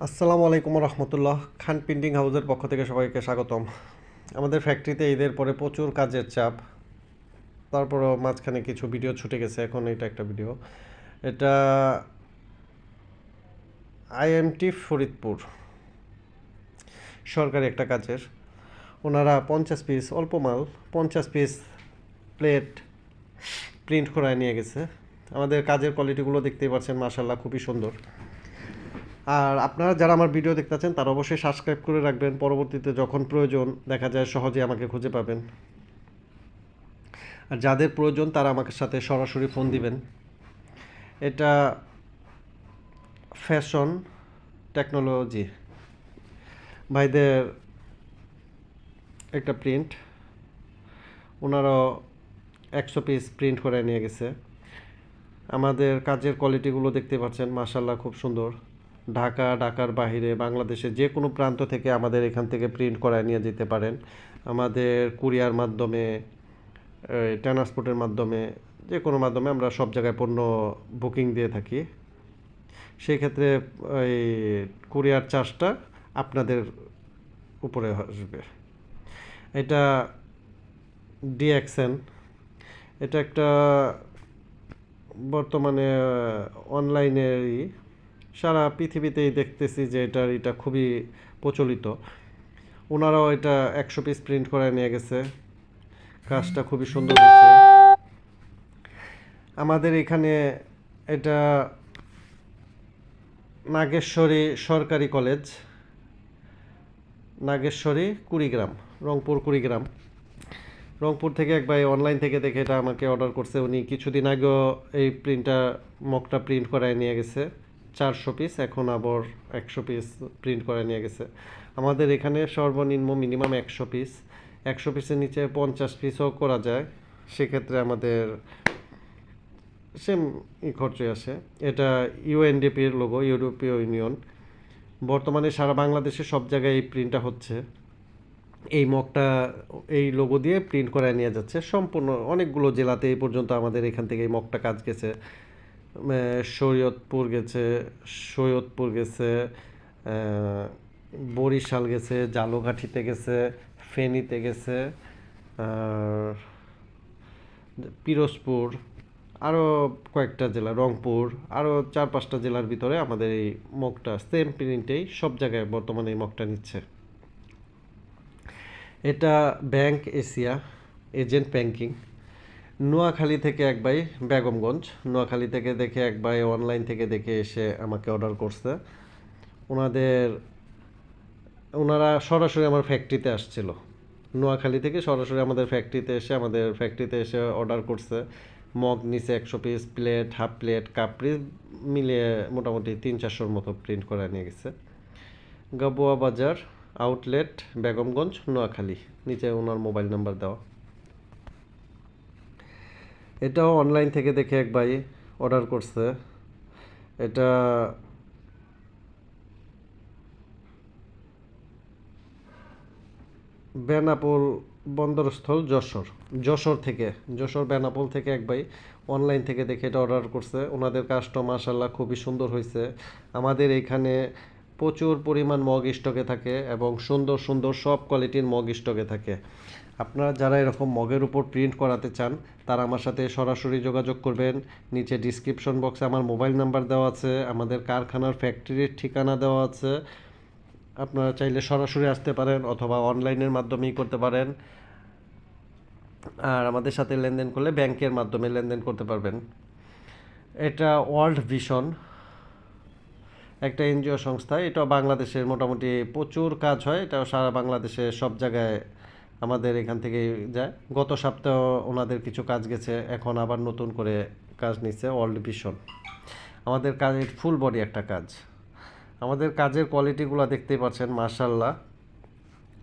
আসসালামু আলাইকুম রহমতুল্লাহ। খান প্রিন্টিং হাউসের পক্ষ থেকে সবাইকে স্বাগতম। আমাদের ফ্যাক্টরিতে ঈদের পরে প্রচুর কাজের চাপ, তারপরও মাঝখানে কিছু ভিডিও ছুটে গেছে। এখন এটা একটা ভিডিও, এটা আইএমটি ফরিদপুর সরকারি একটা কাজের। ওনারা 50 পিস, অল্প মাল, 50 পিস প্লেট প্রিন্ট করায় নিয়ে গেছে। আমাদের কাজের কোয়ালিটিগুলো দেখতেই পাচ্ছেন, মাশাল্লাহ খুবই সুন্দর। আর আপনারা যারা আমার ভিডিও দেখতে চান তারা অবশ্যই সাবস্ক্রাইব করে রাখবেন, পরবর্তীতে যখন প্রয়োজন দেখা যায় সহজে আমাকে খুঁজে পাবেন। আর যাদের প্রয়োজন তারা আমাকে সাথে সরাসরি ফোন দিবেন। এটা ফ্যাশন টেকনোলজি ভাইদের একটা প্রিন্ট, ওনারাও 100 পিস প্রিন্ট করে নিয়ে গেছে। আমাদের কাজের কোয়ালিটিগুলো দেখতে পাচ্ছেন, মাশাল্লাহ খুব সুন্দর। ঢাকার বাইরে বাংলাদেশে যে কোনো প্রান্ত থেকে আমাদের এখান থেকে প্রিন্ট করায় নিয়ে যেতে পারেন। আমাদের কুরিয়ার মাধ্যমে, ট্রান্সপোর্টের মাধ্যমে, যে কোনো মাধ্যমে আমরা সব জায়গায় পণ্য বুকিং দিয়ে থাকি। সেই ক্ষেত্রে ওই কুরিয়ার চার্জটা আপনাদের উপরে আসবে। এটা ডিএক্সএন, এটা একটা বর্তমানে অনলাইনেরই সারা পৃথিবীতেই দেখতেছি যে এটা খুবই প্রচলিত। ওনারাও এটা 100 পিস প্রিন্ট করে নিয়ে গেছে। কাজটা খুবই সুন্দর হয়েছে। আমাদের এখানে এটা নাগেশ্বরী সরকারি কলেজ, নাগেশ্বরী কুড়িগ্রাম, রংপুর কুড়িগ্রাম। রংপুর থেকে এক ভাই অনলাইন থেকে দেখে এটা আমাকে অর্ডার করছে। উনি কিছুদিন আগেও এই মকটা প্রিন্ট করায় নিয়ে গেছে 400 পিস, এখন আবার 100 পিস প্রিন্ট করে নিয়ে গেছে। আমাদের এখানে সর্বনিম্ন মিনিমাম 100 পিস, 100 পিসের নিচে 50 পিসও করা যায়। সেক্ষেত্রে আমাদের সেম খরচই আসে। এটা ইউএনডিপির লোগো, ইউরোপীয় ইউনিয়ন। বর্তমানে সারা বাংলাদেশে সব জায়গায় এই প্রিন্টটা হচ্ছে। এই মগটা এই লোগো দিয়ে প্রিন্ট করায় নিয়ে যাচ্ছে সম্পূর্ণ অনেকগুলো জেলাতে। এই পর্যন্ত আমাদের এখান থেকে এই মগটা কাজ গেছে। শরীয়তপুর গেছে, সৈয়দপুর গেছে, বরিশাল গেছে, জালকাঠিতে গেছে, ফেনীতে গেছে, আর পিরোজপুর, আরও কয়েকটা জেলা, রংপুর, আরও 4-5টা জেলার ভিতরে আমাদের এই মগটা সেম প্রিন্টেই সব জায়গায় বর্তমানে এই মগটা নিচ্ছে। এটা bank Asia agent banking, Noakhali থেকে এক ভাই, বেগমগঞ্জ নোয়াখালী থেকে দেখে এক ভাই অনলাইন থেকে দেখে এসে আমাকে অর্ডার করছে। ওনারা সরাসরি আমার ফ্যাক্টরিতে আসছিল, নোয়াখালী থেকে সরাসরি আমাদের ফ্যাক্টরিতে এসে অর্ডার করছে। মগ নিচে 100 পিস, প্লেট, হাফ প্লেট, কাপড়ি মিলিয়ে মোটামুটি 300-400-র মতো প্রিন্ট করে নিয়ে গেছে। গাবুয়া বাজার আউটলেট, বেগমগঞ্জ, নোয়াখালী। নিচে ওনার মোবাইল নাম্বার দেওয়া। এটাও অনলাইন থেকে দেখে এক ভাই অর্ডার করছে। এটা বেনাপোল বন্দরস্থল, যশোর বেনাপোল থেকে এক ভাই অনলাইন থেকে দেখে এটা অর্ডার করছে। ওনাদের কাজটা মাশাল্লাহ খুবই সুন্দর হয়েছে। আমাদের এইখানে প্রচুর পরিমাণ মগ স্টকে থাকে এবং সুন্দর সুন্দর সব কোয়ালিটির মগ স্টকে থাকে। আপনারা যারা এরকম মগের উপর প্রিন্ট করাতে চান তারা আমার সাথে সরাসরি যোগাযোগ করবেন। নিচে ডিসক্রিপশন বক্সে আমার মোবাইল নাম্বার দেওয়া আছে, আমাদের কারখানার ফ্যাক্টরির ঠিকানা দেওয়া আছে। আপনারা চাইলে সরাসরি আসতে পারেন অথবা অনলাইনের মাধ্যমেই করতে পারেন। আর আমাদের সাথে লেনদেন করলে ব্যাংকের মাধ্যমে লেনদেন করতে পারবেন। এটা ওয়ার্ল্ড ভিশন, একটা এনজিও সংস্থা। এটা বাংলাদেশের মোটামুটি প্রচুর কাজ হয়, এটাও সারা বাংলাদেশে সব জায়গায় আমাদের এখান থেকে যায়। গত সপ্তাহ ওনাদের কিছু কাজ গেছে, এখন আবার নতুন করে কাজ নিচ্ছে ওয়ার্ল্ড ভিশন। আমাদের কাজের ফুল বডি একটা কাজ। আমাদের কাজের কোয়ালিটিগুলো দেখতেই পাচ্ছেন, মাশাল্লাহ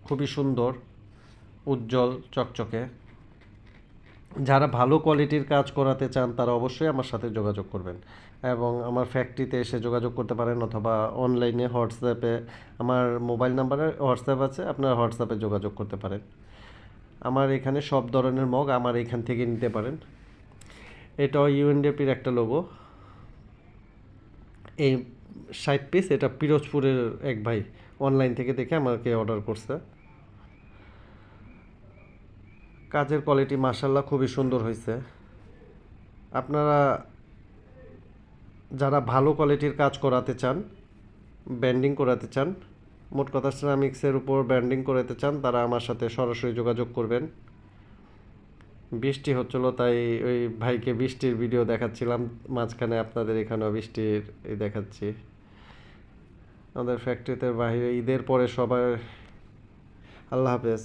খুবই সুন্দর, উজ্জ্বল চকচকে। যারা ভালো কোয়ালিটির কাজ করাতে চান তারা অবশ্যই আমার সাথে যোগাযোগ করবেন এবং আমার ফ্যাক্টরিতে এসে যোগাযোগ করতে পারেন অথবা অনলাইনে হোয়াটসঅ্যাপে, আমার মোবাইল নাম্বারে হোয়াটসঅ্যাপ আছে, আপনারা হোয়াটসঅ্যাপে যোগাযোগ করতে পারেন। আমার এখানে সব ধরনের মগ আমার এখান থেকে নিতে পারেন। এটাও ইউএনডিপির একটা লোগো। এই 60 পিস। এটা পিরোজপুরের এক ভাই অনলাইন থেকে দেখে আমাকে অর্ডার করছে। কাজের কোয়ালিটি মাশাআল্লাহ খুবই সুন্দর হয়েছে। আপনারা যারা ভালো কোয়ালিটির কাজ করাতে চান, ব্যান্ডিং করাতে চান, মোট কথা সিরামিক্সের উপর ব্যান্ডিং করাতে চান, তারা আমার সাথে সরাসরি যোগাযোগ করবেন। বৃষ্টি হচ্ছিল তাই ওই ভাইকে বৃষ্টির ভিডিও দেখাচ্ছিলাম, মাঝখানে আপনাদের এখানেও বৃষ্টির দেখাচ্ছি। আমাদের ফ্যাক্টরিতে বাইরে ঈদের পরে সবাই আল্লাহ হাফেজ।